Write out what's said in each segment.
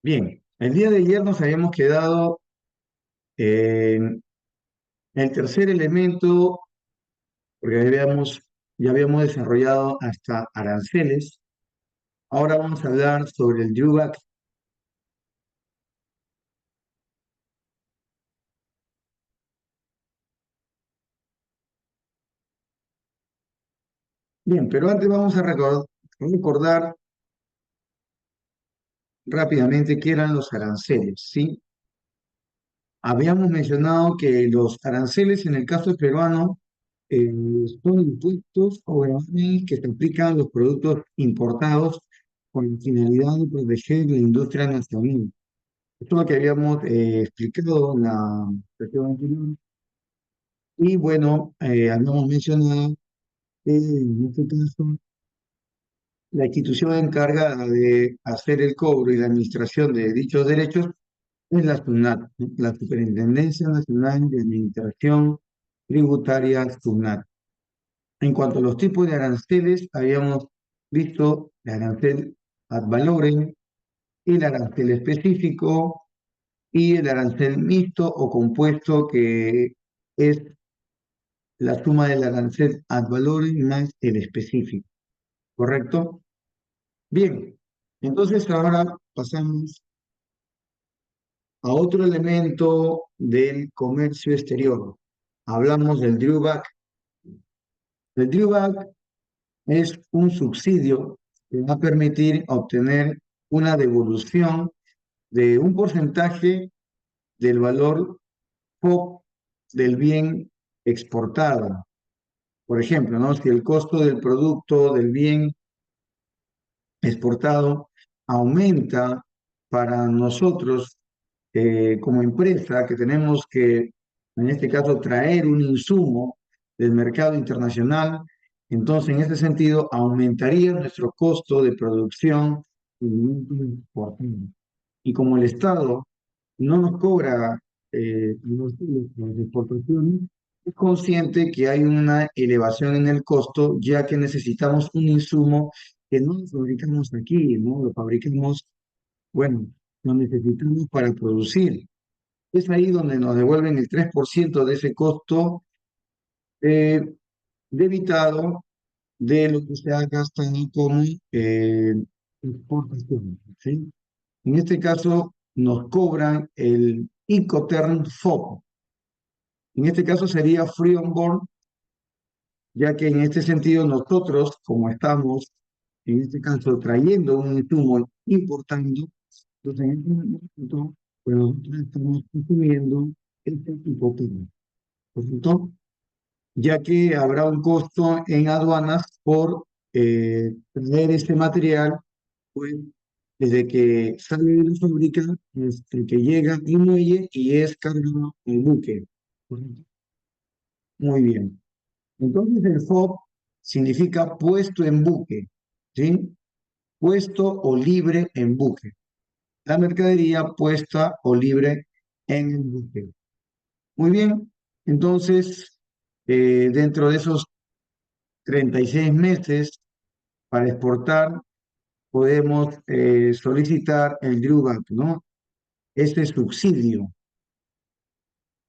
Bien, el día de ayer nos habíamos quedado en el tercer elemento, porque ya habíamos desarrollado hasta aranceles. Ahora vamos a hablar sobre el drawback. Bien, pero antes vamos a recordar rápidamente qué eran los aranceles, ¿sí? Habíamos mencionado que los aranceles en el caso peruano eh, son impuestos o gravámenes que se aplican a los productos importados con la finalidad de proteger la industria nacional. Esto es lo que habíamos explicado en la sesión anterior. Y bueno, habíamos mencionado que en este caso la institución encargada de hacer el cobro y la administración de dichos derechos es la SUNAT, ¿no? La Superintendencia Nacional de Administración Tributaria SUNAT. En cuanto a los tipos de aranceles, habíamos visto el arancel ad valorem, el arancel específico, y el arancel mixto o compuesto, que es la suma del arancel ad valorem más el específico, ¿correcto? Bien, entonces ahora pasamos a otro elemento del comercio exterior. Hablamos del drawback. El drawback es un subsidio que va a permitir obtener una devolución de un porcentaje del valor FOB del bien exportado. Por ejemplo, ¿no? Si el costo del producto, del bien exportado aumenta para nosotros como empresa, que tenemos que, en este caso, traer un insumo del mercado internacional, entonces en ese sentido aumentaría nuestro costo de producción del momento de exportar. Y como el Estado no nos cobra las exportaciones, es consciente que hay una elevación en el costo, ya que necesitamos un insumo que no lo fabricamos aquí, ¿no? Lo fabricamos, bueno, lo necesitamos para producir. Es ahí donde nos devuelven el 3% de ese costo eh, debitado de lo que se ha gastado como exportación, ¿sí? En este caso, nos cobran el Incoterm FOB. En este caso sería Free on Board, ya que en este sentido nosotros, como estamos, en este caso, trayendo un insumo, importando, entonces en este momento, pues nosotros estamos consumiendo este Incoterm, ¿correcto? Ya que habrá un costo en aduanas por traer este material, pues, desde que sale de la fábrica hasta que llega al muelle y es cargado en buque. ¿Correcto? Muy bien. Entonces el FOB significa puesto en buque, ¿sí? Puesto o libre en buque. La mercadería puesta o libre en el buque. Muy bien. Entonces, dentro de esos 36 meses para exportar, podemos solicitar el drawback, ¿no? Este subsidio.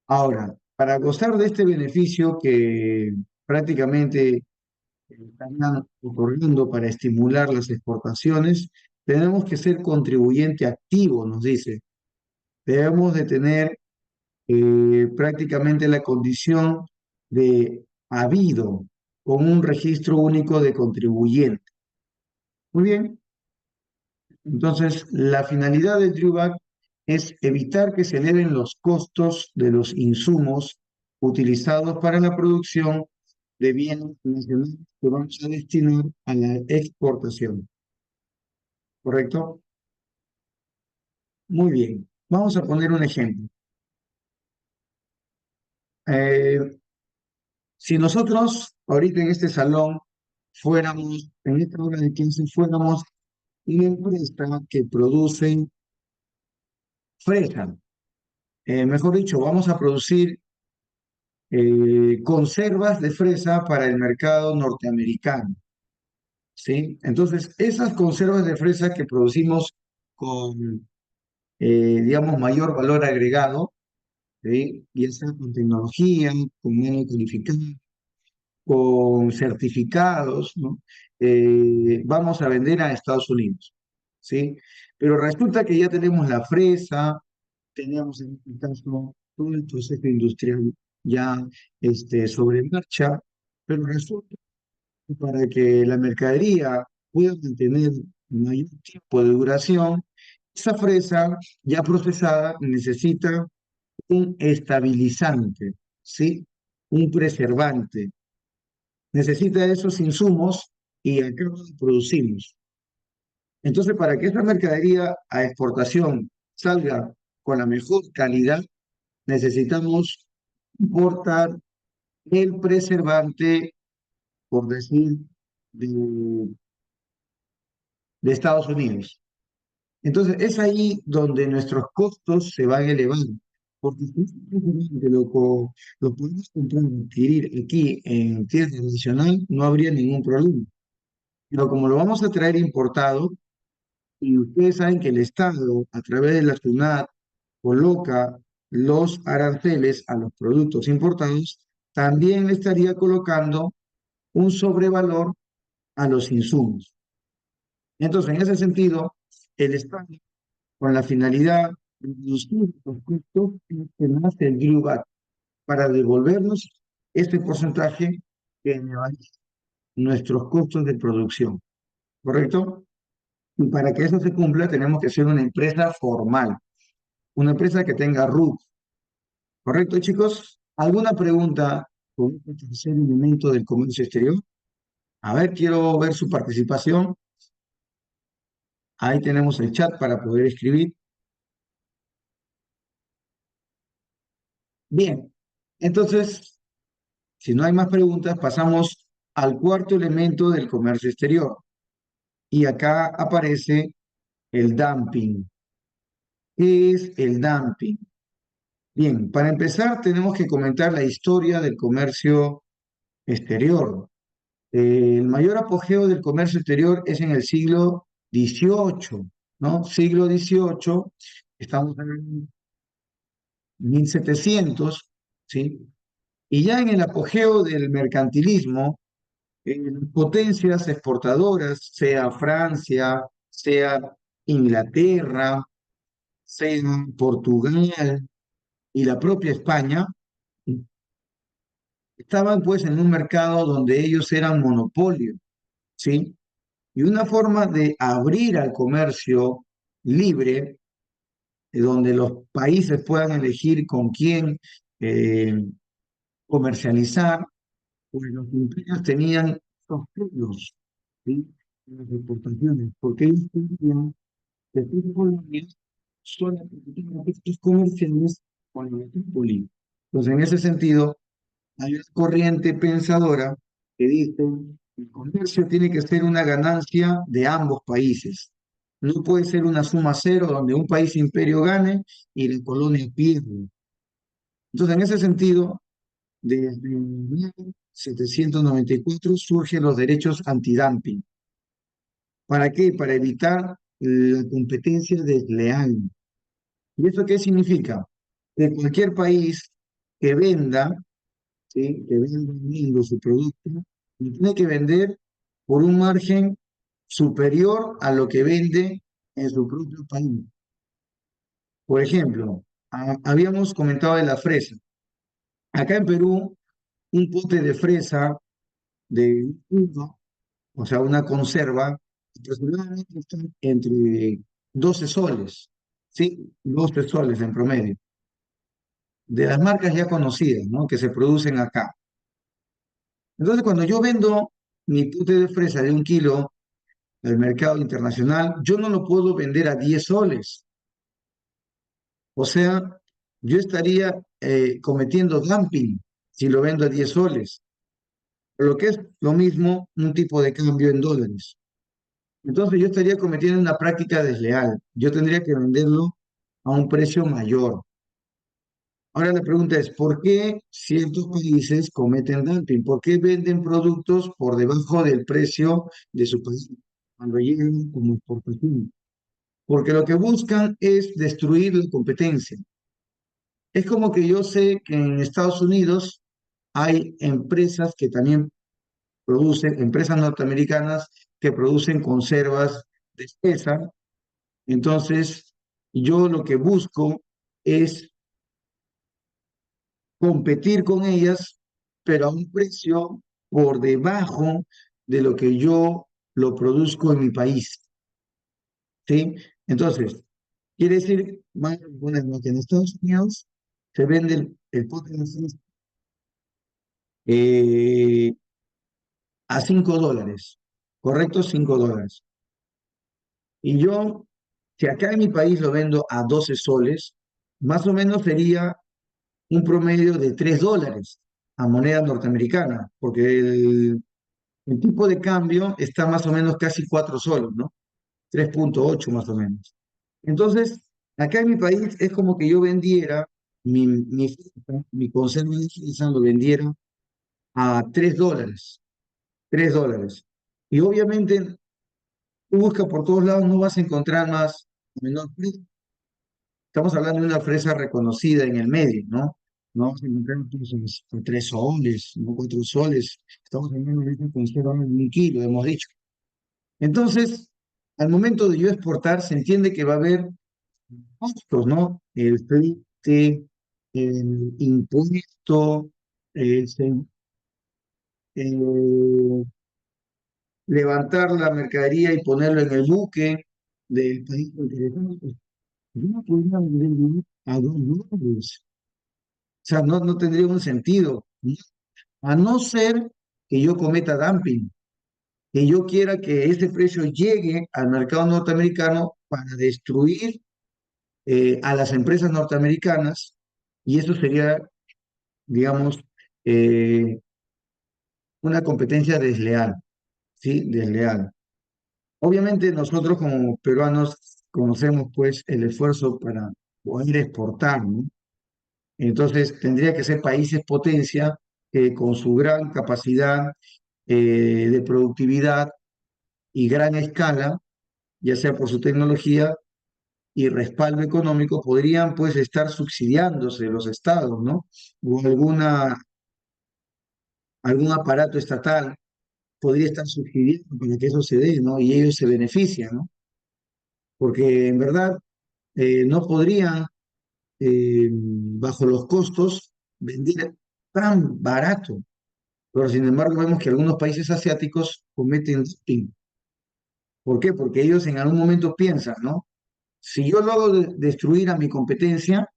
Ahora, para gozar de este beneficio que prácticamente están otorgando para estimular las exportaciones, tenemos que ser contribuyente activo, nos dice. Debemos de tener prácticamente la condición de habido con un registro único de contribuyente. Muy bien, entonces la finalidad del drawback es evitar que se eleven los costos de los insumos utilizados para la producción de bienes nacionales que vamos a destinar a la exportación. ¿Correcto? Muy bien. Vamos a poner un ejemplo. Eh, si nosotros ahorita en este salón fuéramos, en esta hora de clase, fuéramos una empresa que produce fresa, mejor dicho, vamos a producir conservas de fresa para el mercado norteamericano, ¿sí? Entonces, esas conservas de fresa que producimos con digamos, mayor valor agregado, ¿sí? Y sea con tecnología, con mano calificada, con certificados, ¿no? Vamos a vender a Estados Unidos, ¿sí? Pero resulta que ya tenemos la fresa, tenemos en este caso todo el proceso industrial ya sobre marcha, pero resulta que para que la mercadería pueda mantener mayor tiempo de duración, esa fresa ya procesada necesita un estabilizante, ¿sí? Un preservante. Necesita esos insumos y acá los producimos. Entonces, para que esta mercadería a exportación salga con la mejor calidad, necesitamos importar el preservante, por decir, de Estados Unidos. Entonces, es ahí donde nuestros costos se van elevando, porque si este preservante lo podemos comprar, adquirir aquí en tierra nacional, no habría ningún problema. Pero como lo vamos a traer importado, y ustedes saben que el Estado, a través de la SUNAT, coloca los aranceles a los productos importados, también le estaría colocando un sobrevalor a los insumos. Entonces, en ese sentido, el Estado, con la finalidad de reducir los costos, es que nace el GRUVAT para devolvernos este porcentaje que elevariza nuestros costos de producción. ¿Correcto? Y para que eso se cumpla, tenemos que ser una empresa formal, una empresa que tenga RUT. ¿Correcto, chicos? ¿Alguna pregunta con este tercer elemento del comercio exterior? A ver, quiero ver su participación. Ahí tenemos el chat para poder escribir. Bien, entonces, si no hay más preguntas, pasamos al cuarto elemento del comercio exterior. Y acá aparece el dumping. ¿Qué es el dumping? Bien, para empezar tenemos que comentar la historia del comercio exterior. El mayor apogeo del comercio exterior es en el siglo XVIII, ¿no? Siglo XVIII, estamos en 1700, ¿sí? Y ya en el apogeo del mercantilismo, potencias exportadoras, sea Francia, sea Inglaterra, sea Portugal y la propia España, estaban pues en un mercado donde ellos eran monopolio, ¿sí? Y una forma de abrir al comercio libre, donde los países puedan elegir con quién eh, comercializar, pues los imperios tenían estos pelos, ¿sí? En las exportaciones, porque ellos tenían que sus colonias solamente tenían aspectos comerciales con la metrópoli. Entonces, en ese sentido, hay una corriente pensadora que dice que el comercio tiene que ser una ganancia de ambos países. No puede ser una suma cero donde un país imperio gane y la colonia pierde. Entonces, en ese sentido, desde 1794 surgen los derechos antidumping. ¿Para qué? Para evitar la competencia desleal. ¿Y eso qué significa? Que cualquier país que venda, ¿sí? Que venda vendiendo su producto, lo tiene que vender por un margen superior a lo que vende en su propio país. Por ejemplo, habíamos comentado de la fresa. Acá en Perú, un pote de fresa de uva, o sea, una conserva, aproximadamente está entre 12 soles, ¿sí? 12 soles en promedio, de las marcas ya conocidas, ¿no? Que se producen acá. Entonces, cuando yo vendo mi pote de fresa de 1 kilo al mercado internacional, yo no lo puedo vender a 10 soles. O sea, yo estaría cometiendo dumping si lo vendo a 10 soles, lo que es lo mismo un tipo de cambio en dólares. Entonces yo estaría cometiendo una práctica desleal. Yo tendría que venderlo a un precio mayor. Ahora la pregunta es, ¿por qué ciertos países cometen dumping? ¿Por qué venden productos por debajo del precio de su país cuando llegan como exportación? porque lo que buscan es destruir la competencia. Es como que yo sé que en Estados Unidos hay empresas que también producen, empresas norteamericanas que producen conservas de espesa. Entonces, yo lo que busco es competir con ellas, pero a un precio por debajo de lo que yo lo produzco en mi país, ¿sí? Entonces, quiere decir, bueno, que en Estados Unidos se vende el pote de maíz, eh, a $5, ¿correcto? $5. Y yo, si acá en mi país lo vendo a 12 soles, más o menos sería un promedio de $3 a moneda norteamericana, porque el tipo de cambio está más o menos casi 4 soles, ¿no? 3,8 más o menos. Entonces, acá en mi país es como que yo vendiera mi conserva de fresa, lo vendiera a $3, $3. Y obviamente tú buscas por todos lados, no vas a encontrar más menor precio. Estamos hablando de una fresa reconocida en el medio, ¿no? No vamos a encontrar precios por 3 soles, no 4 soles. Estamos hablando de una conserva de 1 kilo, hemos dicho. Entonces, al momento de yo exportar, se entiende que va a haber costos, ¿no? El flete, el impuesto, eh, se- eh, levantar la mercadería y ponerlo en el buque del país interesado. Yo no podría vender a $2. O sea, no tendría un sentido, ¿no? A no ser que yo cometa dumping, que yo quiera que ese precio llegue al mercado norteamericano para destruir a las empresas norteamericanas, y eso sería, digamos, eh, una competencia desleal, ¿sí? Desleal. Obviamente nosotros como peruanos conocemos pues el esfuerzo para poder exportar, ¿no? Entonces tendría que ser países potencia con su gran capacidad de productividad y gran escala, ya sea por su tecnología y respaldo económico, podrían pues estar subsidiándose los estados, ¿no? O algún aparato estatal podría estar subsidiando para que eso se dé, ¿no? Y ellos se benefician, ¿no? Porque en verdad no podrían, bajo los costos, vender tan barato. Pero sin embargo vemos que algunos países asiáticos cometen dumping. ¿Por qué? Porque ellos en algún momento piensan, ¿no? Si yo logro destruir a mi competencia,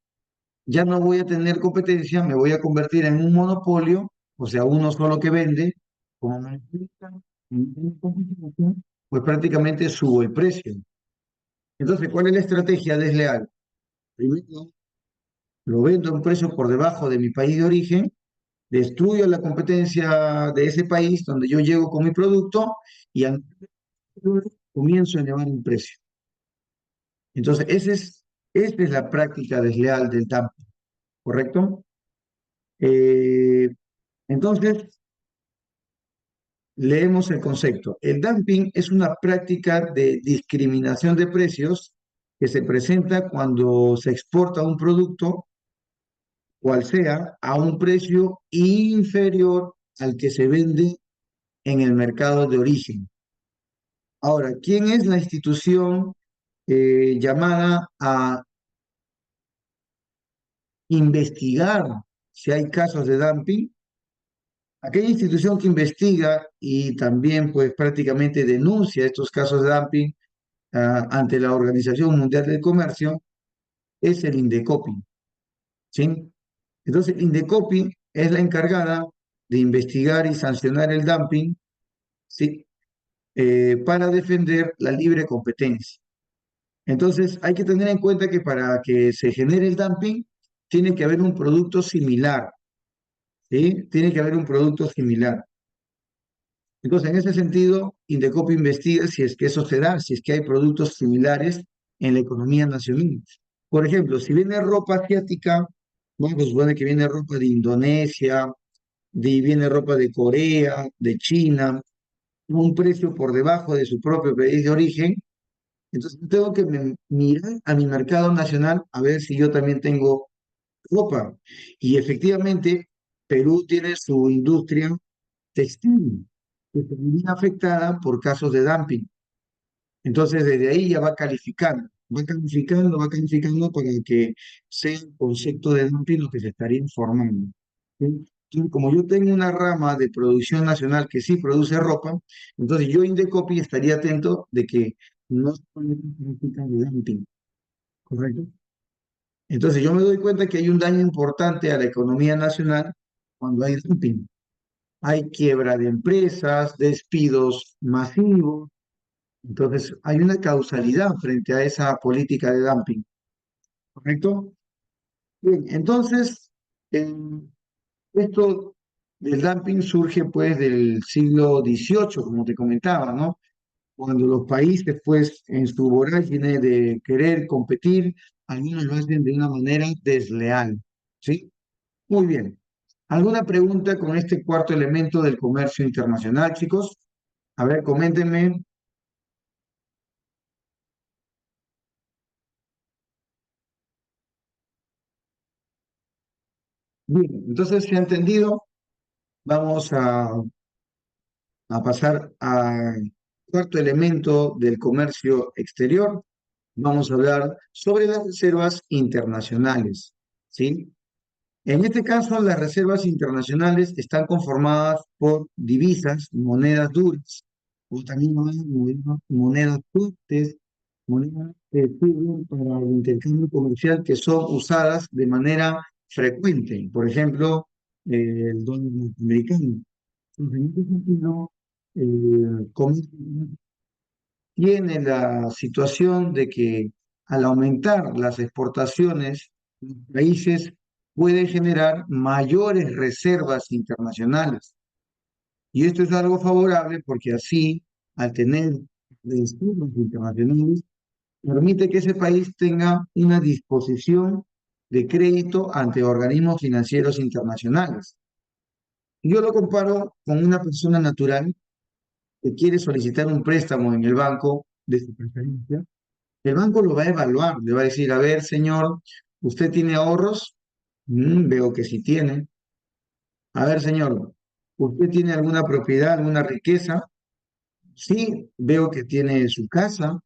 ya no voy a tener competencia, me voy a convertir en un monopolio, o sea, uno solo que vende, como monopolista, en competencia, pues prácticamente subo el precio. Entonces, ¿cuál es la estrategia desleal? Primero, lo vendo a un precio por debajo de mi país de origen, destruyo la competencia de ese país donde yo llego con mi producto y comienzo a elevar el precio. Entonces, esa es la práctica desleal del dumping, ¿correcto? Eh, entonces, leemos el concepto. El dumping es una práctica de discriminación de precios que se presenta cuando se exporta un producto, cual sea, a un precio inferior al que se vende en el mercado de origen. Ahora, ¿quién es la institución llamada a investigar si hay casos de dumping? Aquella institución que investiga y también pues prácticamente denuncia estos casos de dumping ante la Organización Mundial del Comercio es el INDECOPI, ¿sí? Entonces, INDECOPI es la encargada de investigar y sancionar el dumping, ¿sí? Para defender la libre competencia. Entonces, hay que tener en cuenta que para que se genere el dumping, tiene que haber un producto similar, ¿sí? Tiene que haber un producto similar. Entonces, en ese sentido, Indecopi investiga si es que eso se da, si es que hay productos similares en la economía nacional. Por ejemplo, si viene ropa asiática, bueno, pues supone que viene ropa de Indonesia, viene ropa de Corea, de China, a un precio por debajo de su propio país de origen, Entonces, yo tengo que mirar a mi mercado nacional a ver si yo también tengo ropa. Y efectivamente, Perú tiene su industria textil, que se viene afectada por casos de dumping. Entonces, desde ahí ya va calificando para que sea un concepto de dumping lo que se estaría informando. ¿Sí? Entonces, como yo tengo una rama de producción nacional que sí produce ropa, entonces yo Indecopi estaría atento de que no se cometa prácticas de dumping, ¿correcto? Entonces yo me doy cuenta que hay un daño importante a la economía nacional cuando hay dumping. Hay quiebra de empresas, despidos masivos. Entonces, hay una causalidad frente a esa política de dumping, ¿correcto? Bien, entonces, eh, esto del dumping surge pues del siglo XVIII, como te comentaba, ¿no? Cuando los países, pues, en su vorágine de querer competir, algunos lo hacen de una manera desleal, ¿sí? Muy bien. ¿Alguna pregunta con este cuarto elemento del comercio internacional, chicos? A ver, coméntenme. Bien, entonces, ¿se ha entendido? Vamos a pasar al cuarto elemento del comercio exterior. Vamos a hablar sobre las reservas internacionales, ¿sí? En este caso, las reservas internacionales están conformadas por divisas, monedas duras, o también llamadas monedas fuertes, monedas que sirven para el intercambio comercial que son usadas de manera frecuente. Por ejemplo, el dólar norteamericano. Pues en este sentido, Comercio tiene la situación de que al aumentar las exportaciones, los países pueden generar mayores reservas internacionales. Y esto es algo favorable porque así, al tener reservas internacionales, permite que ese país tenga una disposición de crédito ante organismos financieros internacionales. Yo lo comparo con una persona natural que quiere solicitar un préstamo en el banco de su preferencia. El banco lo va a evaluar, le va a decir, a ver, señor, ¿usted tiene ahorros? Veo que sí tiene. A ver, señor, ¿usted tiene alguna propiedad, alguna riqueza? Sí, veo que tiene su casa.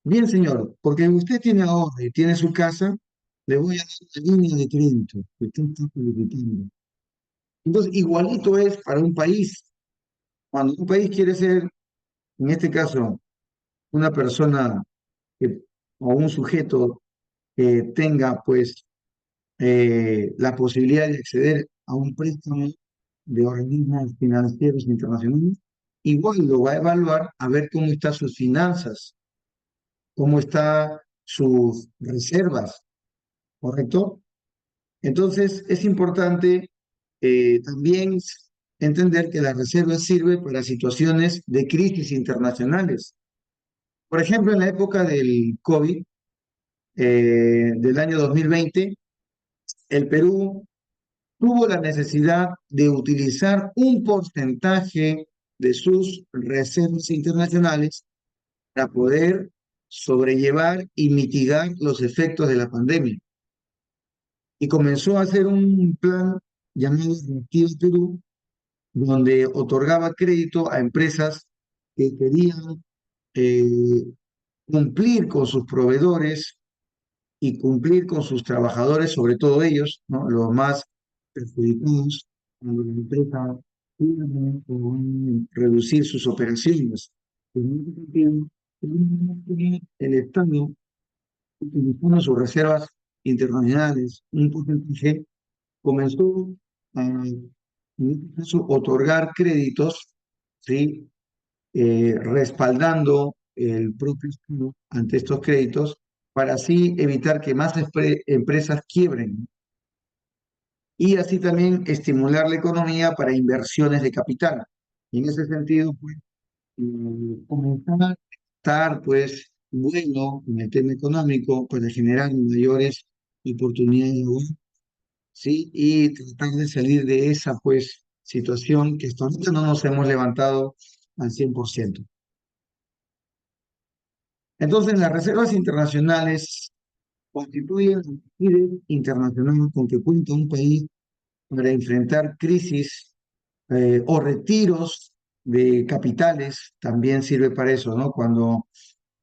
Bien, señor, porque usted tiene ahorro y tiene su casa, le voy a dar una línea de crédito que usted está solicitando. Entonces, igualito es para un país. Cuando un país quiere ser, en este caso, una persona que- o un sujeto que tenga, pues, la posibilidad de acceder a un préstamo de organismos financieros internacionales, igual lo va a evaluar a ver cómo están sus finanzas, cómo están sus reservas, ¿correcto? Entonces, es importante también entender que la reserva sirve para situaciones de crisis internacionales. Por ejemplo, en la época del COVID, del año 2020, el Perú tuvo la necesidad de utilizar un porcentaje de sus reservas internacionales para poder sobrellevar y mitigar los efectos de la pandemia. Y comenzó a hacer un plan llamado Reactiva Perú, donde otorgaba crédito a empresas que querían eh, cumplir con sus proveedores y cumplir con sus trabajadores, sobre todo ellos, ¿no? Los más perjudicados cuando la empresa pierde o van a reducir sus operaciones. En ese sentido, el Estado, utilizando sus reservas internacionales, un porcentaje, comenzó a, en este caso, otorgar créditos, ¿sí? Respaldando el propio Estado ante estos créditos para así evitar que más empresas quiebren y así también estimular la economía para inversiones de capital. Y en ese sentido, pues, comenzar a estar, pues, bueno en el tema económico para generar mayores oportunidades de trabajo, ¿sí? Y tratar de salir de esa, pues, situación que hasta ahorita no nos hemos levantado al 100%. Entonces, las reservas internacionales constituyen la liquidez internacional con que cuenta un país para enfrentar crisis o retiros de capitales. También sirve para eso, ¿no? Cuando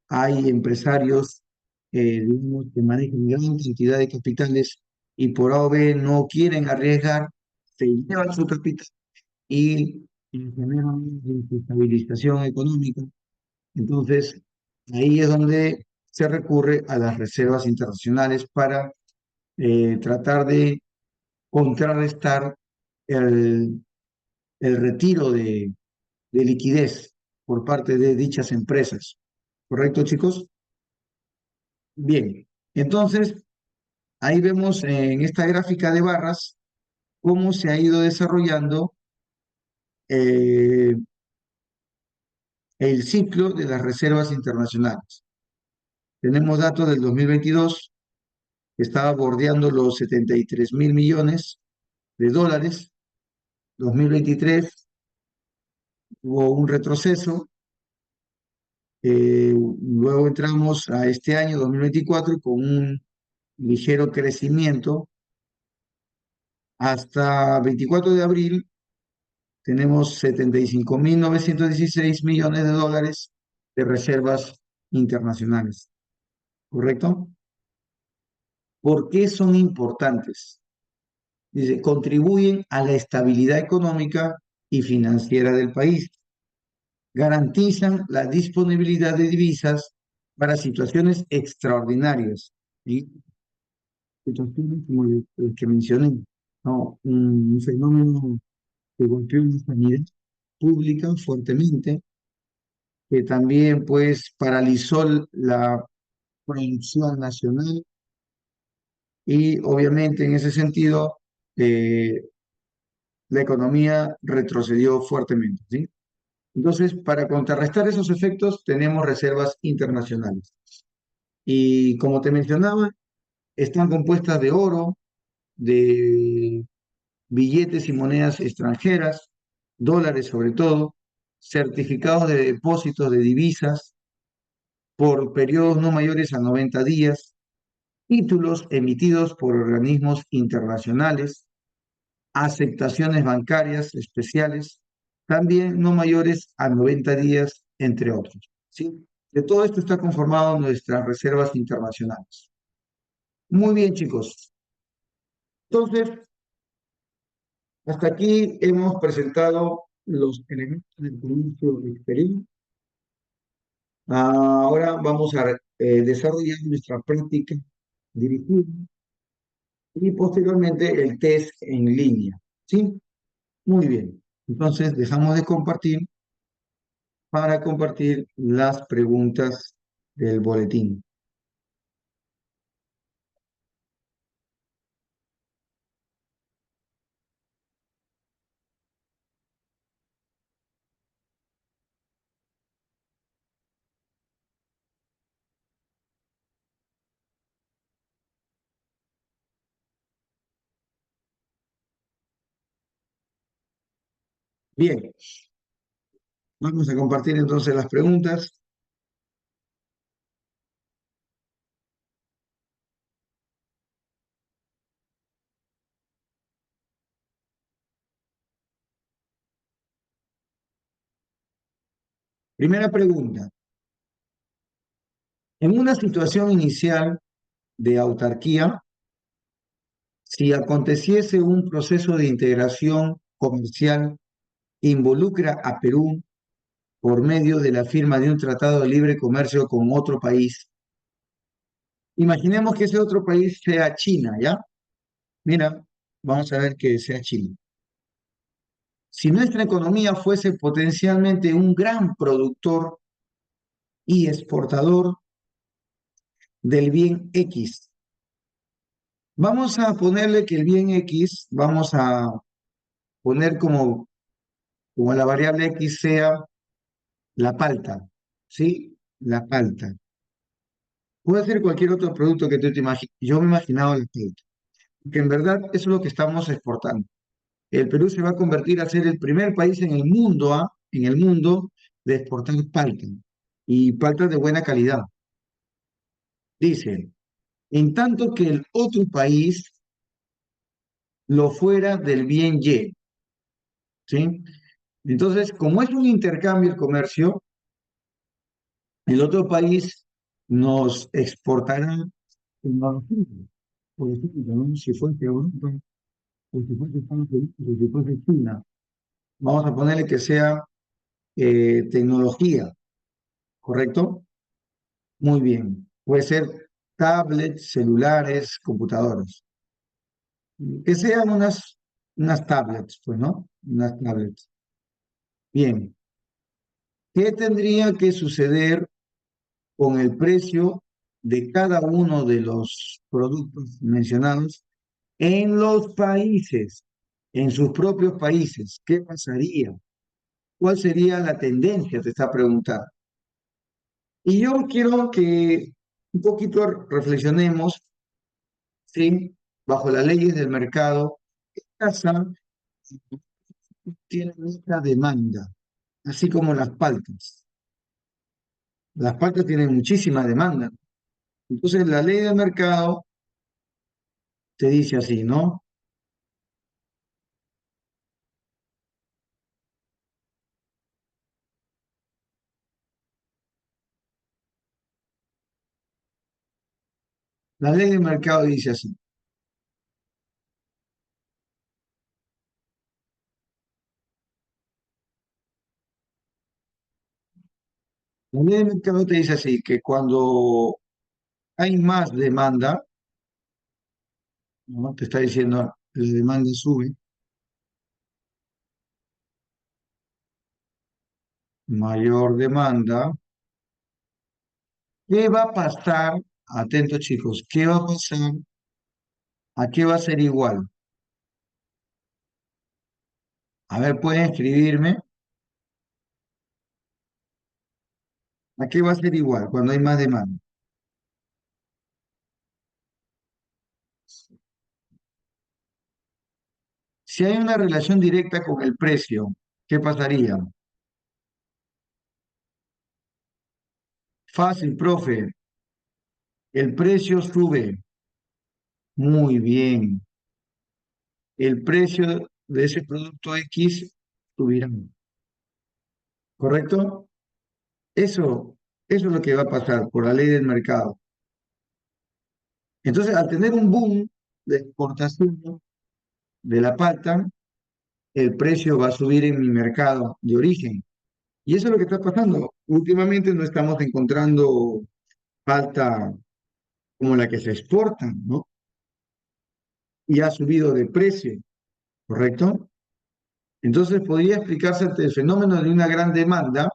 hay empresarios, digamos, que manejan gran cantidad de capitales y por A o B no quieren arriesgar, se llevan su capital y generan una desestabilización económica. Entonces, ahí es donde se recurre a las reservas internacionales para tratar de contrarrestar el, el retiro de liquidez por parte de dichas empresas. ¿Correcto, chicos? Bien, entonces ahí vemos en esta gráfica de barras cómo se ha ido desarrollando eh, el ciclo de las reservas internacionales. Tenemos datos del 2022 que estaba bordeando los 73 mil millones de dólares. 2023 hubo un retroceso. Luego entramos a este año 2024 con un ligero crecimiento. Hasta 24 de abril tenemos 75.916 millones de dólares de reservas internacionales. ¿Correcto? ¿Por qué son importantes? Dice, contribuyen a la estabilidad económica y financiera del país. Garantizan la disponibilidad de divisas para situaciones extraordinarias. ¿Sí? Situaciones como el que mencioné, ¿no? Un fenómeno que golpeó la sanidad pública fuertemente, que también pues paralizó la producción nacional y obviamente en ese sentido eh, la economía retrocedió fuertemente, ¿sí? Entonces, para contrarrestar esos efectos tenemos reservas internacionales. Y como te mencionaba, están compuestas de oro, de billetes y monedas extranjeras, dólares sobre todo, certificados de depósitos de divisas por periodos no mayores a 90 días, títulos emitidos por organismos internacionales, aceptaciones bancarias especiales, también no mayores a 90 días, entre otros. ¿Sí? De todo esto está conformado nuestras reservas internacionales. Muy bien, chicos. Entonces, hasta aquí hemos presentado los elementos del comercio exterior. Ahora vamos a desarrollar nuestra práctica dirigida y posteriormente el test en línea. ¿Sí? Muy bien. Entonces, dejamos de compartir para compartir las preguntas del boletín. Bien, vamos a compartir entonces las preguntas. Primera pregunta. En una situación inicial de autarquía, si aconteciese un proceso de integración comercial involucra a Perú por medio de la firma de un tratado de libre comercio con otro país. Imaginemos que ese otro país sea China, ¿ya? Mira, vamos a ver que sea China. Si nuestra economía fuese potencialmente un gran productor y exportador del bien X, vamos a ponerle que el bien X, vamos a poner como la variable X sea la palta, ¿sí? La palta. Puede ser cualquier otro producto que tú te imagines. Yo me imaginaba el palta, que en verdad eso es lo que estamos exportando. El Perú se va a convertir a ser el primer país en el mundo, ¿ah? En el mundo de exportar palta y palta de buena calidad. Dice, en tanto que el otro país lo fuera del bien Y, ¿sí? Entonces, como es un intercambio el comercio, el otro país nos exportará tecnología, por ejemplo, ¿no? Si fuese Europa, o si fuese Estados Unidos, o si fuese China, vamos a ponerle que sea tecnología, ¿correcto? Muy bien. Puede ser tablets, celulares, computadoras. Que sean unas tablets, pues, ¿no? Unas tablets. Bien. ¿Qué tendría que suceder con el precio de cada uno de los productos mencionados en los países, en sus propios países? ¿Qué pasaría? ¿Cuál sería la tendencia? Te está preguntando. Y yo quiero que un poquito reflexionemos, ¿sí? Bajo las leyes del mercado, ¿qué pasa si tiene mucha demanda? Así como las paltas. Las paltas tienen muchísima demanda. Entonces, la ley del mercado te dice así, ¿no? La ley del mercado dice así. La ley del mercado te dice así, que cuando hay más demanda, ¿no? Te está diciendo, la demanda sube, mayor demanda. ¿Qué va a pasar? Atentos chicos, ¿qué va a pasar? ¿A qué va a ser igual? A ver, pueden escribirme. ¿A qué va a ser igual cuando hay más demanda? Si hay una relación directa con el precio, ¿qué pasaría? Fácil, profe. El precio sube. Muy bien. El precio de ese producto X subirá. ¿Correcto? Eso es lo que va a pasar por la ley del mercado. Entonces, al tener un boom de exportación de la palta, el precio va a subir en mi mercado de origen. Y eso es lo que está pasando. Últimamente no estamos encontrando palta como la que se exporta, ¿no? Y ha subido de precio, ¿correcto? Entonces podría explicarse que el fenómeno de una gran demanda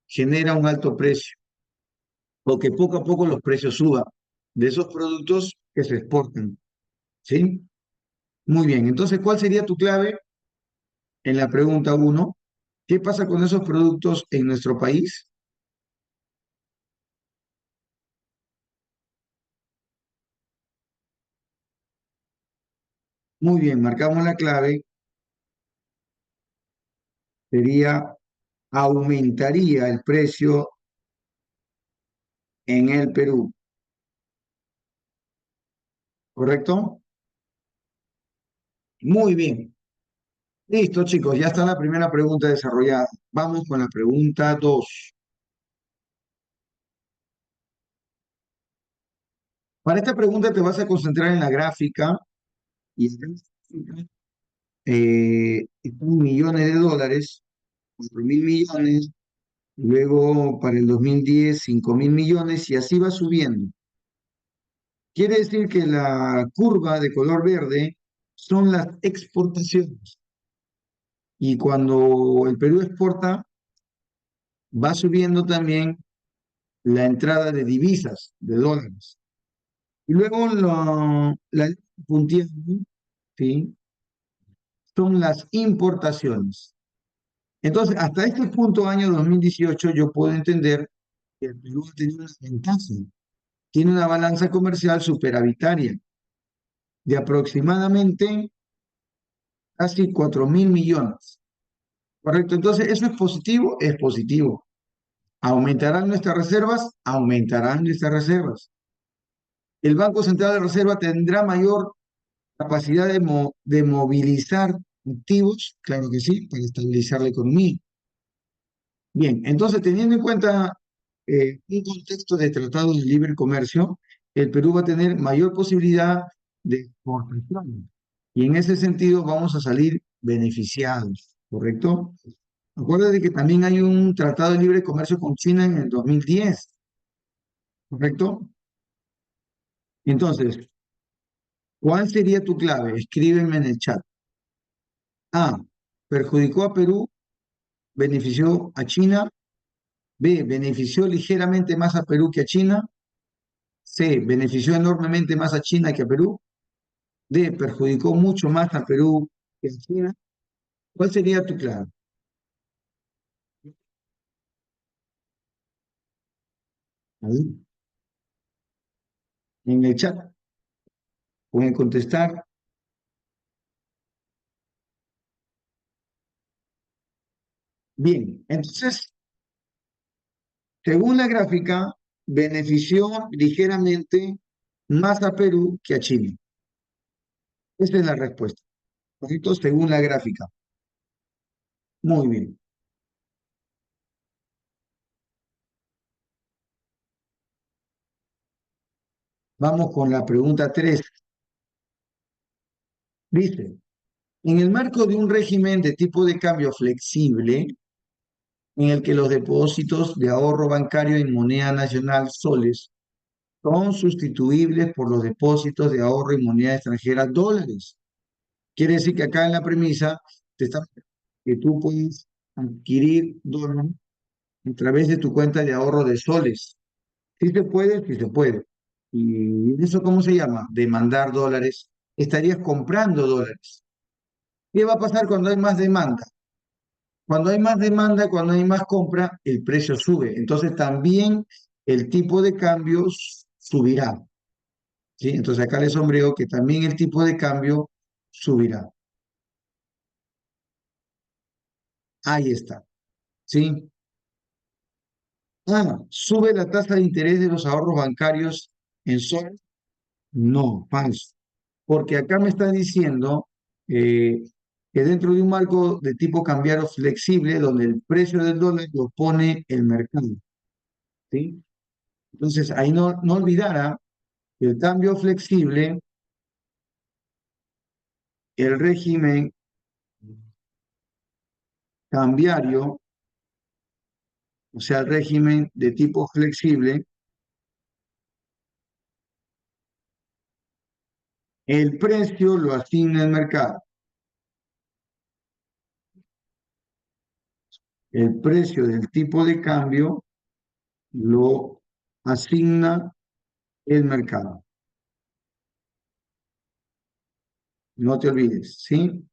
genera un alto precio, o que poco a poco los precios suban de esos productos que se exportan, ¿sí? Muy bien, entonces, ¿cuál sería tu clave en la pregunta uno? ¿Qué pasa con esos productos en nuestro país? Muy bien, marcamos la clave, sería aumentaría el precio en el Perú, ¿correcto? Muy bien. Listo, chicos, ya está la primera pregunta desarrollada. Vamos con la pregunta 2. Para esta pregunta te vas a concentrar en la gráfica y en la gráfica están millones de dólares, 4.000 millones, luego para el 2010 5.000 millones y así va subiendo. Quiere decir que la curva de color verde son las exportaciones y cuando el Perú exporta va subiendo también la entrada de divisas, de dólares. Y luego la puntilla, ¿sí? Son las importaciones. Entonces, hasta este punto, año 2018, yo puedo entender que el Perú ha tenido una ventaja. Tiene una balanza comercial superavitaria de aproximadamente casi 4.000 millones. ¿Correcto? Entonces, ¿eso es positivo? Es positivo. ¿Aumentarán nuestras reservas? Aumentarán nuestras reservas. ¿El Banco Central de Reserva tendrá mayor capacidad de movilizar activos? Claro que sí, para estabilizar la economía. Bien, entonces teniendo en cuenta un contexto de tratado de libre comercio, el Perú va a tener mayor posibilidad de exportación. Y en ese sentido vamos a salir beneficiados, ¿correcto? Acuérdate que también hay un tratado de libre comercio con China en el 2010, ¿correcto? Entonces, ¿cuál sería tu clave? Escríbeme en el chat. A, perjudicó a Perú, benefició a China. B, benefició ligeramente más a Perú que a China. C, benefició enormemente más a China que a Perú. D, perjudicó mucho más a Perú que a China. ¿Cuál sería tu clave? Ahí, en el chat, pueden contestar. Bien, entonces, según la gráfica, benefició ligeramente más a Perú que a China. Esa es la respuesta, ¿correcto? Según la gráfica. Muy bien. Vamos con la pregunta 3. Dice, en el marco de un régimen de tipo de cambio flexible, en el que los depósitos de ahorro bancario en moneda nacional soles son sustituibles por los depósitos de ahorro en moneda extranjera dólares. Quiere decir que acá en la premisa te está que tú puedes adquirir dólares a través de tu cuenta de ahorro de soles. Sí se puede, sí se puede. ¿Y eso cómo se llama? Demandar dólares. Estarías comprando dólares. ¿Qué va a pasar cuando hay más demanda? Cuando hay más demanda, cuando hay más compra, el precio sube. Entonces también el tipo de cambio subirá. ¿Sí? Entonces acá les sombreo que también el tipo de cambio subirá. Ahí está. ¿Sí? Ah, ¿sube la tasa de interés de los ahorros bancarios en soles? No, falso. Porque acá me está diciendo eh, que dentro de un marco de tipo cambiario flexible, donde el precio del dólar lo pone el mercado. ¿Sí? Entonces ahí no olvidara que el cambio flexible, el régimen cambiario, o sea, el régimen de tipo flexible, el precio lo asigna el mercado. El precio del tipo de cambio lo asigna el mercado. No te olvides, ¿sí?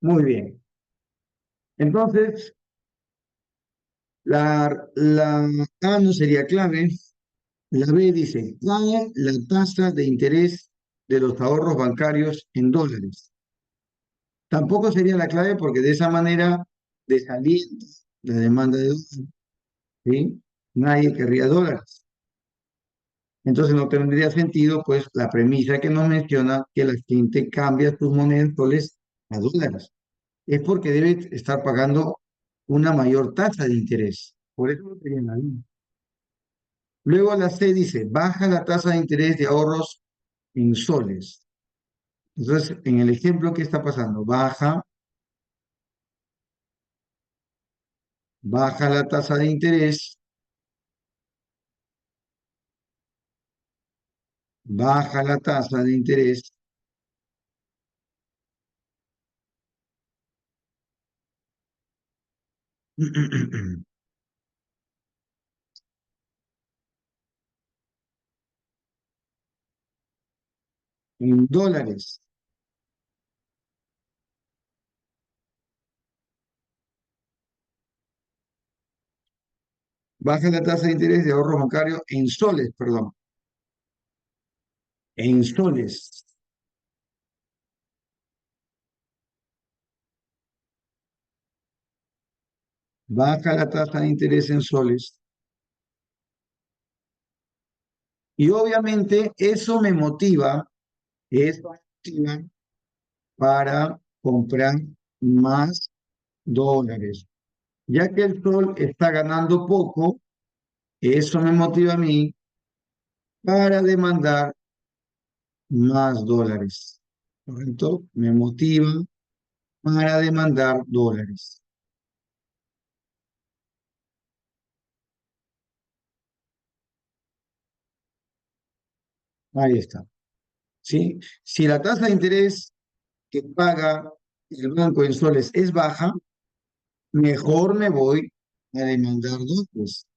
Muy bien. Entonces, la A no sería clave. La B dice, cae la tasa de interés de los ahorros bancarios en dólares. Tampoco sería la clave porque de esa manera desalienta la demanda de dólares, ¿sí? Nadie querría dólares. Entonces no tendría sentido, pues, la premisa que nos menciona que la gente cambia sus monedas soles a dólares. Es porque debe estar pagando una mayor tasa de interés. Por eso lo tenían ahí. Luego la C dice, baja la tasa de interés de ahorros en soles. Entonces, en el ejemplo, ¿qué está pasando? Baja la tasa de interés, baja la tasa de interés en dólares. Baja la tasa de interés de ahorro bancario en soles, perdón, en soles. baja la tasa de interés en soles y obviamente eso me motiva para comprar más dólares. Ya que el sol está ganando poco, eso me motiva a mí para demandar más dólares. ¿Correcto? Me motiva para demandar dólares. Ahí está. ¿Sí? Si la tasa de interés que paga el banco en soles es baja, mejor me voy a demandar dólares,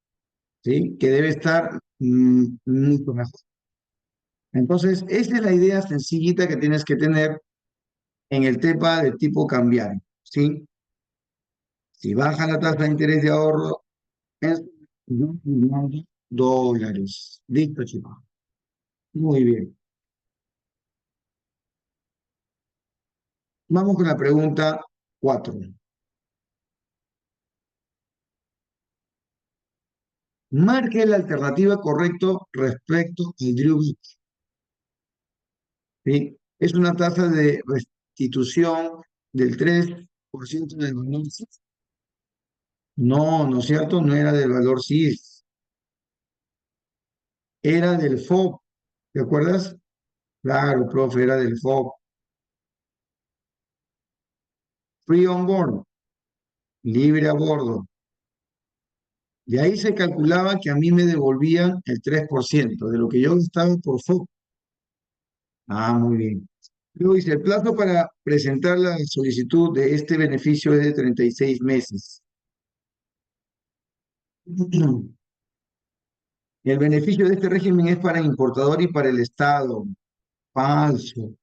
¿sí? Que debe estar mucho mejor. Entonces, esa es la idea sencillita que tienes que tener en el tema de tipo cambiario, ¿sí? Si baja la tasa de interés de ahorro, es yo demando dólares. Listo, chicos. Muy bien. Vamos con la pregunta 4. Marque la alternativa correcta respecto al Drew. ¿Sí? Es una tasa de restitución del 3% del valor CIS. No, ¿no es cierto? No era del valor CIS, era del FOB. ¿Te acuerdas? Claro, profe, era del FOB. Free on board, libre a bordo. De ahí se calculaba que a mí me devolvían el 3% de lo que yo gastaba por FOB. Ah, muy bien. Luego dice, el plazo para presentar la solicitud de este beneficio es de 36 meses. El beneficio de este régimen es para el importador y para el Estado. Falso.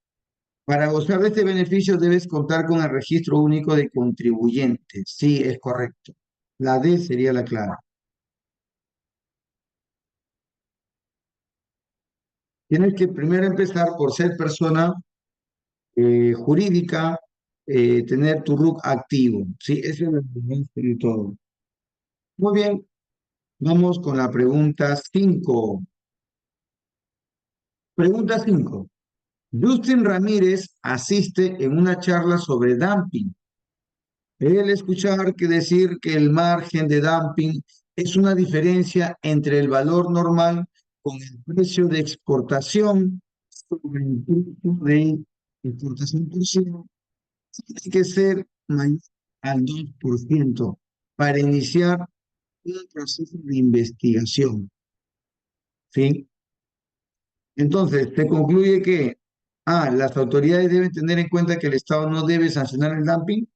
Para gozar de este beneficio debes contar con el registro único de contribuyentes. Sí, es correcto. La D sería la clave. Tienes que primero empezar por ser persona jurídica, tener tu RUC activo. Sí, ese es el principio de todo. Muy bien, vamos con la pregunta 5. Pregunta 5. Justin Ramírez asiste en una charla sobre dumping. El escuchar que decir que el margen de dumping es una diferencia entre el valor normal con el precio de exportación sobre el precio de exportación por ciento, tiene que ser mayor al 2% para iniciar un proceso de investigación. ¿Sí? Entonces, se concluye que las autoridades deben tener en cuenta que el Estado no debe sancionar el dumping.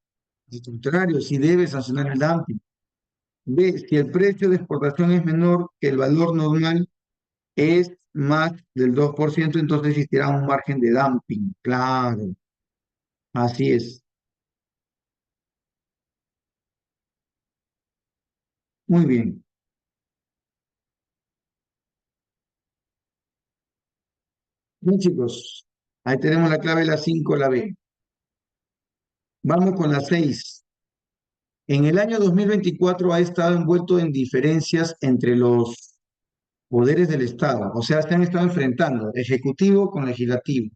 Al contrario, sí debe sancionar el dumping. B, si el precio de exportación es menor que el valor normal, es más del 2%, entonces existirá un margen de dumping. Claro, así es. Muy bien. Bien, chicos, ahí tenemos la clave, la 5, la B. Vamos con la 6. En el año 2024 ha estado envuelto en diferencias entre los poderes del Estado, o sea, se han estado enfrentando ejecutivo con legislativo.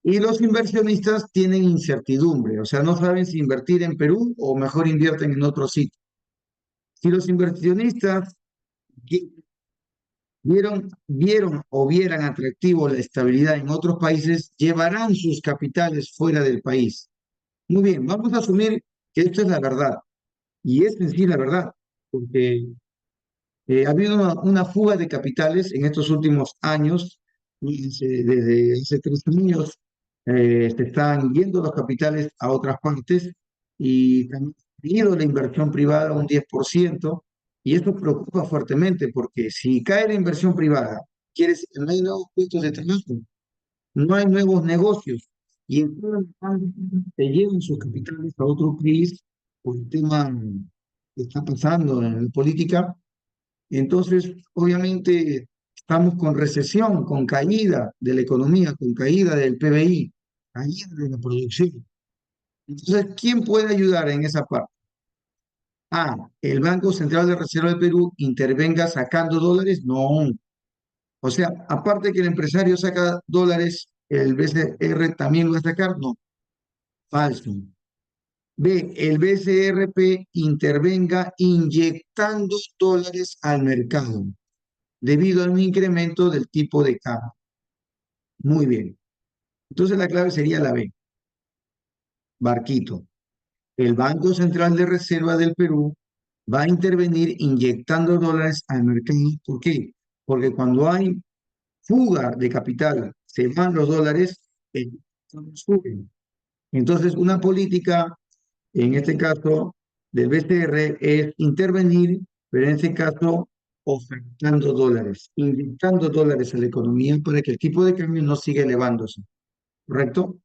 Y los inversionistas tienen incertidumbre, o sea, no saben si invertir en Perú o mejor invierten en otro sitio. Si los inversionistas vieron o vieran atractivo la estabilidad en otros países, llevarán sus capitales fuera del país. Muy bien, vamos a asumir que esto es la verdad, y es en sí la verdad, porque ha habido una fuga de capitales en estos últimos años, desde hace 3 años se están yendo los capitales a otras partes y también ha ido la inversión privada un 10%, y esto preocupa fuertemente porque si cae la inversión privada, quiere decir que no hay nuevos puestos de trabajo, no hay nuevos negocios, y entonces se llevan sus capitales a otro país por el tema que está pasando en la política. Entonces, obviamente, estamos con recesión, con caída de la economía, con caída del PBI, caída de la producción. Entonces, ¿quién puede ayudar en esa parte? A, el Banco Central de Reserva del Perú intervenga sacando dólares. No. O sea, aparte que el empresario saca dólares, el BCR también lo va a sacar. No, falso. B, el BCRP intervenga inyectando dólares al mercado debido a un incremento del tipo de cambio. Muy bien. Entonces la clave sería la B, Barquito. El Banco Central de Reserva del Perú va a intervenir inyectando dólares al mercado. ¿Por qué? Porque cuando hay fuga de capital, se van los dólares, el mercado sube. Entonces, una política, en este caso, del BCR es intervenir, pero en este caso, ofertando dólares, inyectando dólares a la economía para que el tipo de cambio no siga elevándose. ¿Correcto?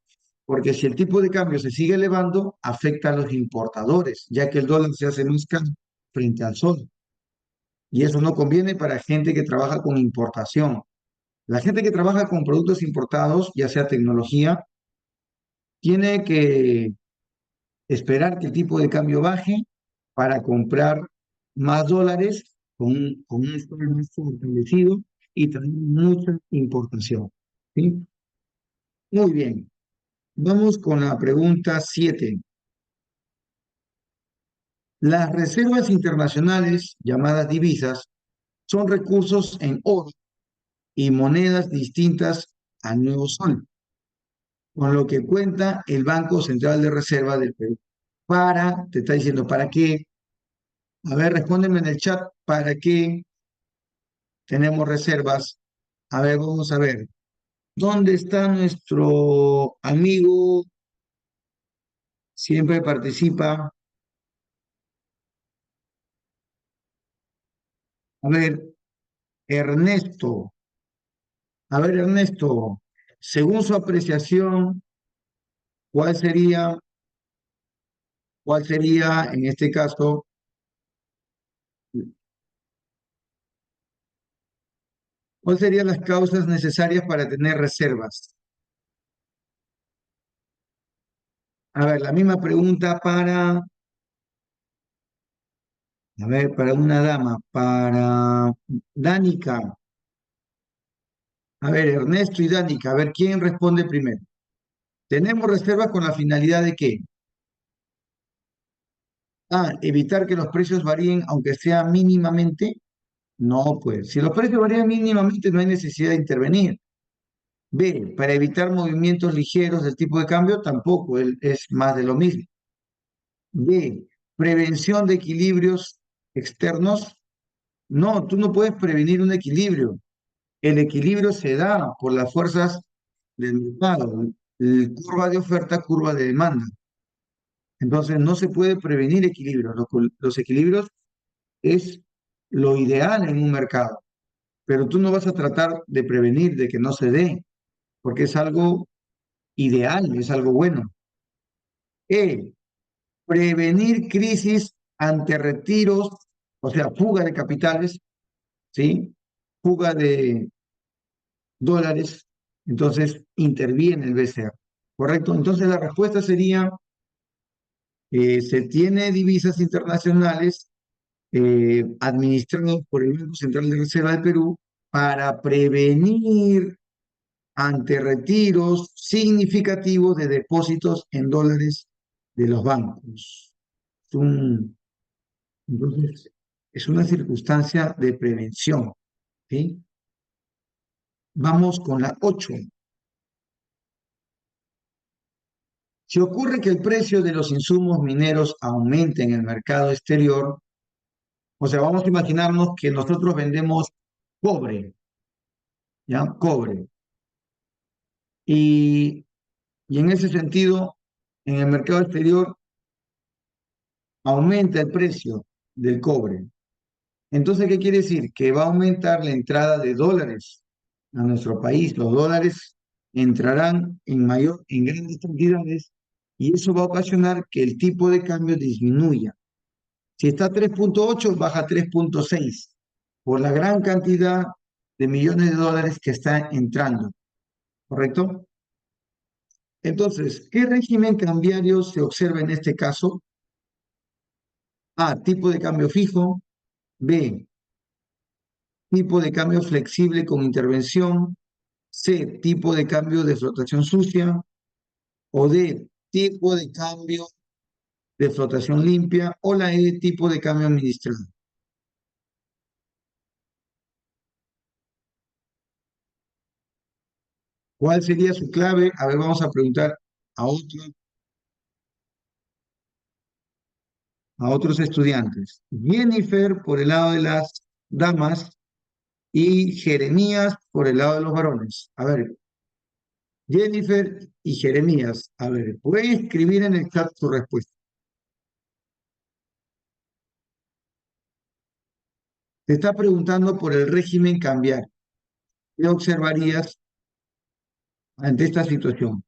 Porque si el tipo de cambio se sigue elevando, afecta a los importadores, ya que el dólar se hace más caro frente al sol. Y eso no conviene para gente que trabaja con importación. La gente que trabaja con productos importados, ya sea tecnología, tiene que esperar que el tipo de cambio baje para comprar más dólares con un sol más fortalecido y también mucha importación. ¿Sí? Muy bien. Vamos con la pregunta 7. Las reservas internacionales, llamadas divisas, son recursos en oro y monedas distintas al nuevo sol, con lo que cuenta el Banco Central de Reserva del Perú. Te está diciendo, ¿para qué? A ver, respóndeme en el chat, ¿para qué tenemos reservas? A ver, vamos a ver. ¿Dónde está nuestro amigo? Siempre participa. A ver, Ernesto. A ver, Ernesto, según su apreciación, ¿cuál sería, cuál sería en este caso, cuál serían las causas necesarias para tener reservas? A ver, la misma pregunta a ver, para una dama, para Danica. A ver, Ernesto y Danica, a ver, ¿quién responde primero? ¿Tenemos reservas con la finalidad de qué? A, evitar que los precios varíen aunque sea mínimamente. No, pues, si los precios varían mínimamente no hay necesidad de intervenir. B, para evitar movimientos ligeros del tipo de cambio, tampoco, es más de lo mismo. B, prevención de equilibrios externos. No, tú no puedes prevenir un equilibrio. El equilibrio se da por las fuerzas del mercado, curva de oferta, curva de demanda. Entonces no se puede prevenir equilibrios. Los equilibrios es lo ideal en un mercado, pero tú no vas a tratar de prevenir de que no se dé, porque es algo ideal, es algo bueno. E, prevenir crisis ante retiros, o sea, fuga de capitales, ¿sí? Fuga de dólares, entonces interviene el BCR, ¿correcto? Entonces la respuesta sería, se tiene divisas internacionales administradas por el Banco Central de Reserva del Perú para prevenir ante retiros significativos de depósitos en dólares de los bancos. Es un, entonces, es una circunstancia de prevención. ¿Sí? Vamos con la 8. Si ocurre que el precio de los insumos mineros aumente en el mercado exterior, o sea, vamos a imaginarnos que nosotros vendemos cobre, ¿ya? Cobre. Y, y en ese sentido, en el mercado exterior aumenta el precio del cobre. Entonces, ¿qué quiere decir? Que va a aumentar la entrada de dólares a nuestro país. Los dólares entrarán en grandes cantidades y eso va a ocasionar que el tipo de cambio disminuya. Si está a 3,8, baja a 3,6 por la gran cantidad de millones de dólares que está entrando, ¿correcto? Entonces, ¿qué régimen cambiario se observa en este caso? A, tipo de cambio fijo. B, tipo de cambio flexible con intervención. C, tipo de cambio de flotación sucia. O D, tipo de cambio de flotación limpia. O la E, tipo de cambio administrado. ¿Cuál sería su clave? A ver, vamos a preguntar a a otros estudiantes. Jennifer por el lado de las damas y Jeremías por el lado de los varones. A ver, Jennifer y Jeremías. A ver, puede escribir en el chat su respuesta. Te está preguntando por el régimen cambiario. ¿Qué observarías ante esta situación?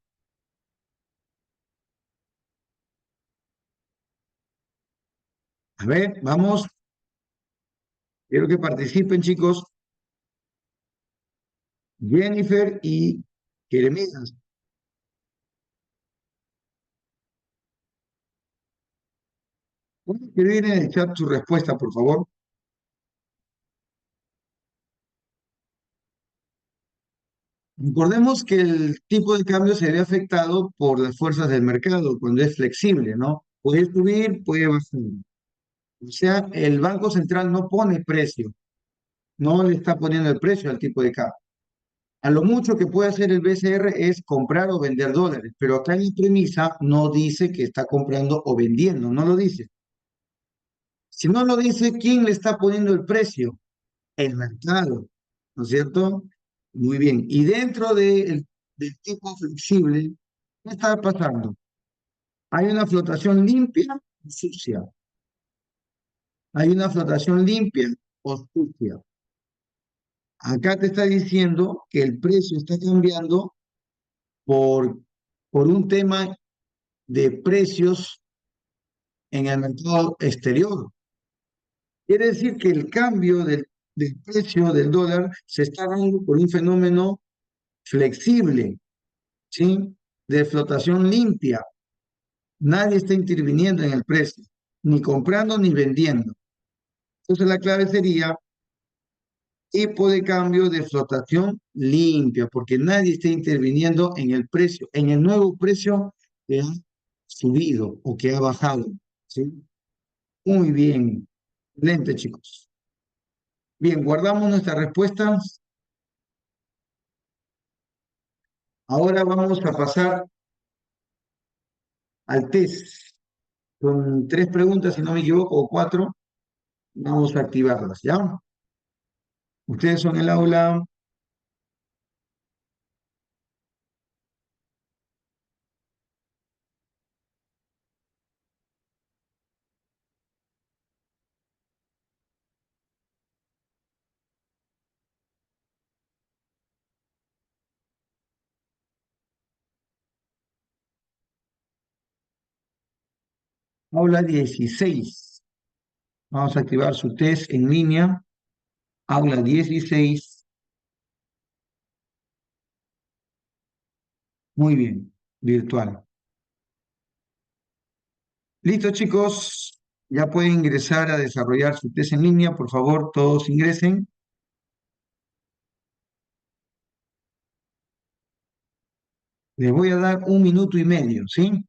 A ver, vamos. Quiero que participen, chicos. Jennifer y Jeremías. ¿Puede escribir en el chat su respuesta, por favor? Recordemos que el tipo de cambio se ve afectado por las fuerzas del mercado cuando es flexible, ¿no? Puede subir, puede bajar. O sea, el Banco Central no pone precio, no le está poniendo el precio al tipo de cambio. A lo mucho que puede hacer el BCR es comprar o vender dólares, pero acá en la premisa no dice que está comprando o vendiendo, no lo dice. Si no lo dice, ¿quién le está poniendo el precio? El mercado, ¿no es cierto? Muy bien. Y dentro del tipo flexible, ¿qué está pasando? Hay una flotación limpia o sucia. Hay una flotación limpia o sucia. Acá te está diciendo que el precio está cambiando por, por un tema de precios en el mercado exterior. Quiere decir que el cambio del precio del dólar se está dando por un fenómeno flexible, ¿sí? De flotación limpia. Nadie está interviniendo en el precio, ni comprando ni vendiendo. Entonces la clave sería tipo de cambio de flotación limpia, porque nadie está interviniendo en el precio, en el nuevo precio que ha subido o que ha bajado. ¿Sí? Muy bien. Excelente, chicos. Bien, guardamos nuestra respuesta. Ahora vamos a pasar al test. Con tres preguntas, si no me equivoco, o cuatro. Vamos a activarlas, ¿ya? Ustedes son el aula, aula 16. Vamos a activar su test en línea. Aula 16. Muy bien, virtual. Listo, chicos. Ya pueden ingresar a desarrollar su test en línea. Por favor, todos ingresen. Les voy a dar 1 minuto y medio, ¿sí?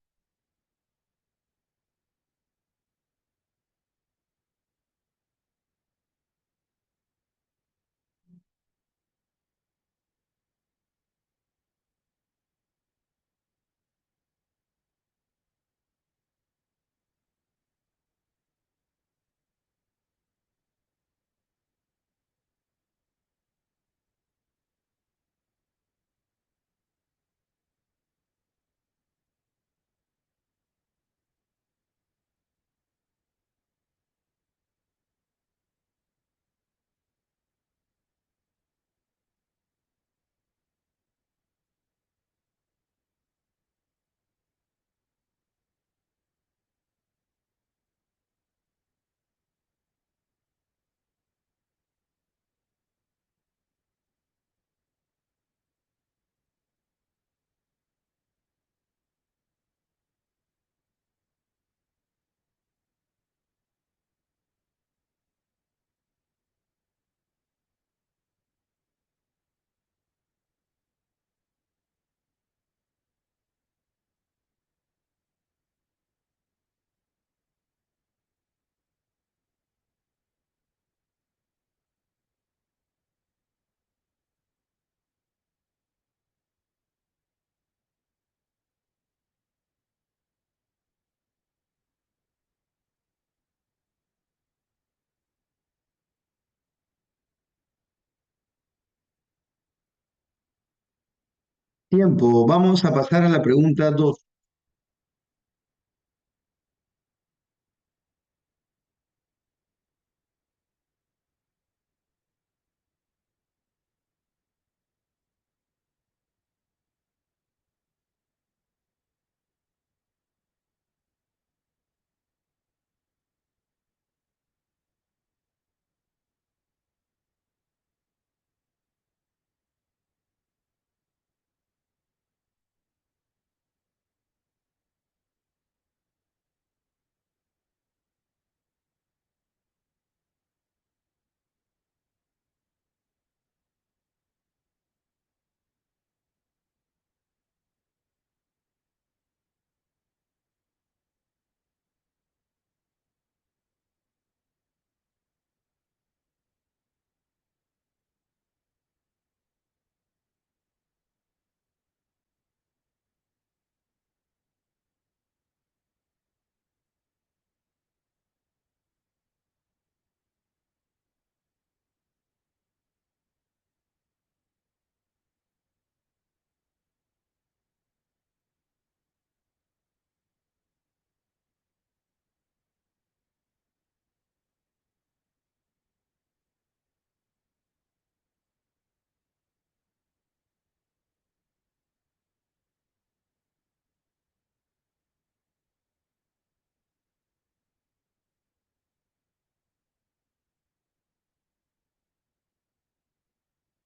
Tiempo. Vamos a pasar a la pregunta 2.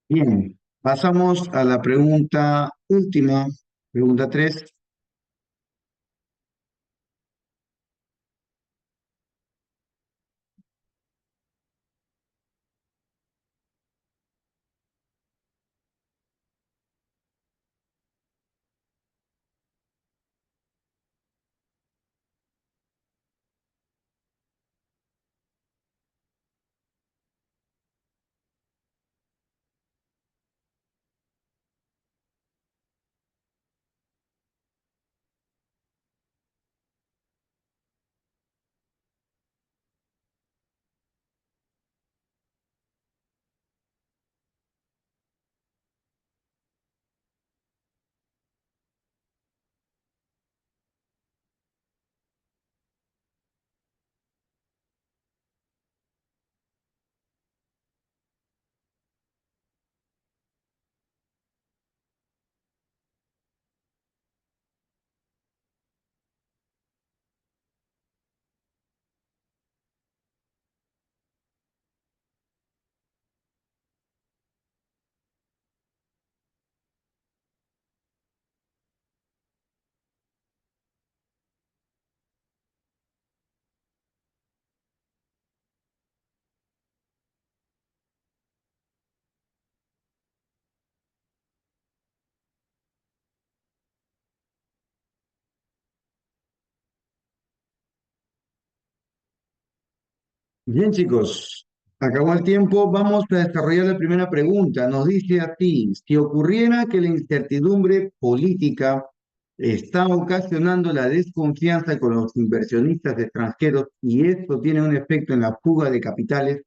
Bien, pasamos a la pregunta última, pregunta 3. Bien, chicos, acabó el tiempo. Vamos a desarrollar la primera pregunta. Nos dice así, si ocurriera que la incertidumbre política está ocasionando la desconfianza con los inversionistas extranjeros y esto tiene un efecto en la fuga de capitales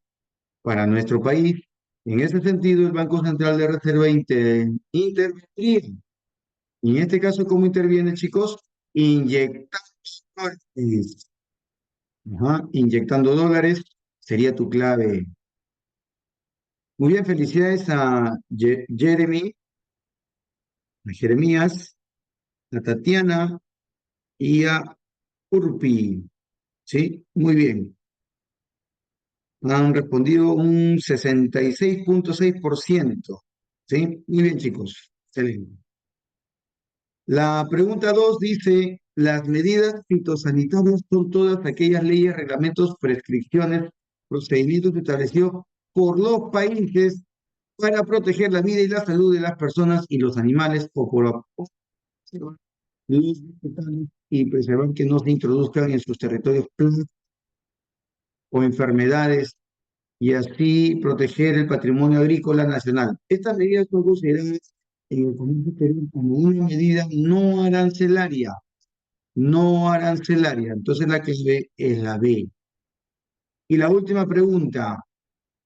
para nuestro país, en ese sentido el Banco Central de Reserva intervendría. Y en este caso, ¿cómo interviene, chicos? Inyectando dólares. Ajá, inyectando dólares sería tu clave. Muy bien, felicidades a Jeremy, a Jeremías, a Tatiana y a Urpi. ¿Sí? Muy bien. Han respondido un 66,6%. ¿Sí? Muy bien, chicos. Excelente. La pregunta 2 dice, las medidas fitosanitarias son todas aquellas leyes, reglamentos, prescripciones, procedimientos establecidos por los países para proteger la vida y la salud de las personas y los animales o por observar los vegetales y preservar que no se introduzcan en sus territorios plagas o enfermedades y así proteger el patrimonio agrícola nacional. Estas medidas son consideradas en el comercio exterior como una medida no arancelaria, no arancelaria. Entonces la clave es la B. Y la última pregunta,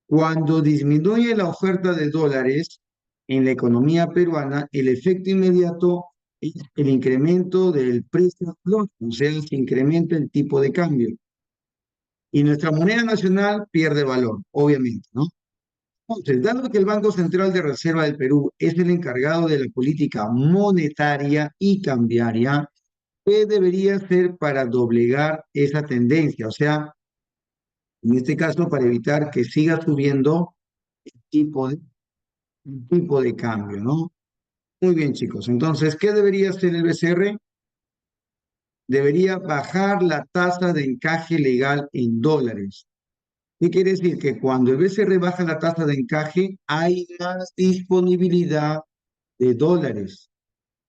cuando disminuye la oferta de dólares, en la economía peruana, el efecto inmediato es el incremento del precio del dólar, o sea, se incrementa el tipo de cambio. Y nuestra moneda nacional pierde valor, obviamente, ¿no? Entonces, dado que el Banco Central de Reserva del Perú es el encargado de la política monetaria y cambiaria, ¿qué debería hacer para doblegar esa tendencia? O sea, en este caso, para evitar que siga subiendo el tipo el tipo de cambio, ¿no? Muy bien, chicos. Entonces, ¿qué debería hacer el BCR? Debería bajar la tasa de encaje legal en dólares. ¿Qué quiere decir? Que cuando el BCR baja la tasa de encaje, hay más disponibilidad de dólares.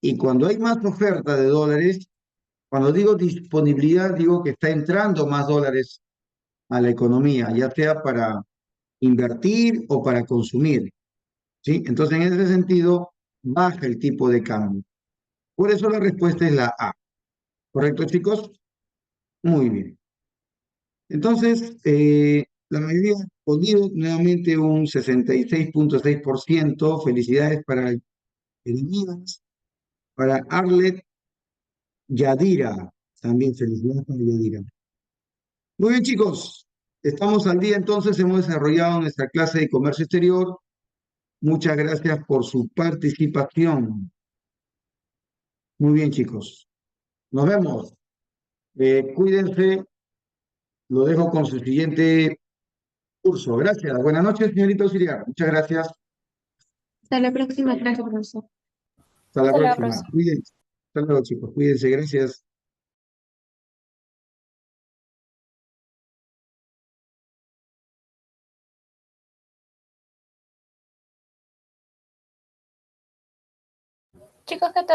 Y cuando hay más oferta de dólares, cuando digo disponibilidad, digo que está entrando más dólares a la economía, ya sea para invertir o para consumir, ¿sí? Entonces, en ese sentido, baja el tipo de cambio. Por eso la respuesta es la A. ¿Correcto, chicos? Muy bien. Entonces, la mayoría ha respondido nuevamente un 66,6%. Felicidades para Elías, para Arlet Yadira. También felicidades para Yadira. Muy bien, chicos. Estamos al día, entonces hemos desarrollado nuestra clase de comercio exterior. Muchas gracias por su participación. Muy bien, chicos. Nos vemos. Cuídense. Lo dejo con su siguiente curso. Gracias. Buenas noches, señorita auxiliar. Muchas gracias. Hasta la próxima clase, profesor. Hasta la Hasta la próxima. próxima. Cuídense. Hasta luego, chicos. Cuídense. Gracias. Chicos, ¿qué tal?